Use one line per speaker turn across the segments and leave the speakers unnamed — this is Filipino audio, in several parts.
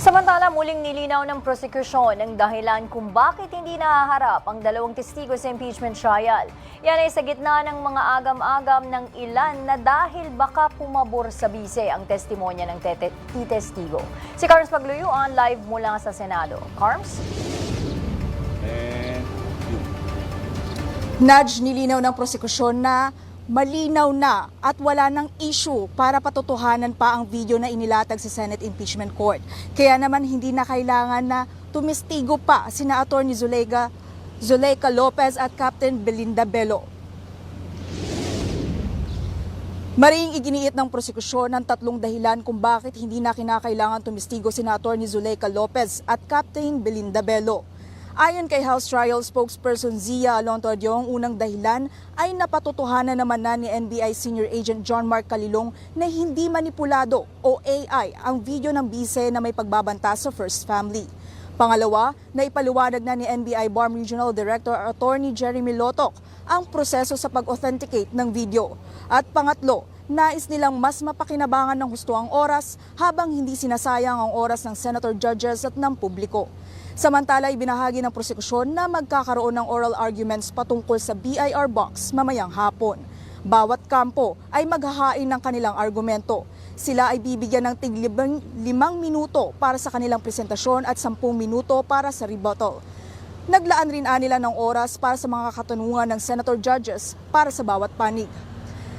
Samantala, muling nilinaw ng prosekusyon ang dahilan kung bakit hindi nahaharap ang dalawang testigo sa impeachment trial. Yan ay sa gitna ng mga agam-agam ng ilan na dahil baka pumabor sa bise ang testimonya ng testigo. Si Carms Pagluyuan live mula sa Senado. Carms?
Nudge nilinaw ng prosekusyon na malinaw na at wala ng issue para patotohanan pa ang video na inilatag sa Senate Impeachment Court. Kaya naman hindi na kailangan na tumistigo pa sina Atty. Zuleika Lopez at Captain Belinda Bello. Maring iginiit ng prosekusyon ang tatlong dahilan kung bakit hindi na kinakailangan tumistigo sina Atty. Zuleika Lopez at Captain Belinda Bello. Ayon kay House Trial Spokesperson Zia Alontodio, ang unang dahilan ay napatotohanan naman na ni NBI Senior Agent John Mark Calilong na hindi manipulado o AI ang video ng bise na may pagbabanta sa First Family. Pangalawa, naipaliwanag na ni NBI BARM Regional Director Attorney Jeremy Lotok ang proseso sa pag-authenticate ng video. At pangatlo, nais nilang mas mapakinabangan ng husto ang oras habang hindi sinasayang ang oras ng senator judges at ng publiko. Samantala, ibinahagi ng prosekusyon na magkakaroon ng oral arguments patungkol sa BIR box mamayang hapon. Bawat kampo ay maghahain ng kanilang argumento. Sila ay bibigyan ng tig-5 minuto para sa kanilang presentasyon at 10 minuto para sa rebuttal. Naglaan rin nila ng oras para sa mga katanungan ng senator judges para sa bawat panig.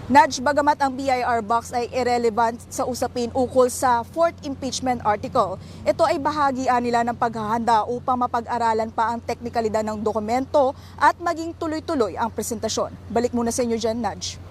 Nudge, bagamat ang BIR box ay irrelevant sa usapin ukol sa 4th impeachment article, ito ay bahagi nila ng paghahanda upang mapag-aralan pa ang teknikalidad ng dokumento at maging tuloy-tuloy ang presentasyon. Balik muna sa inyo dyan, Nudge.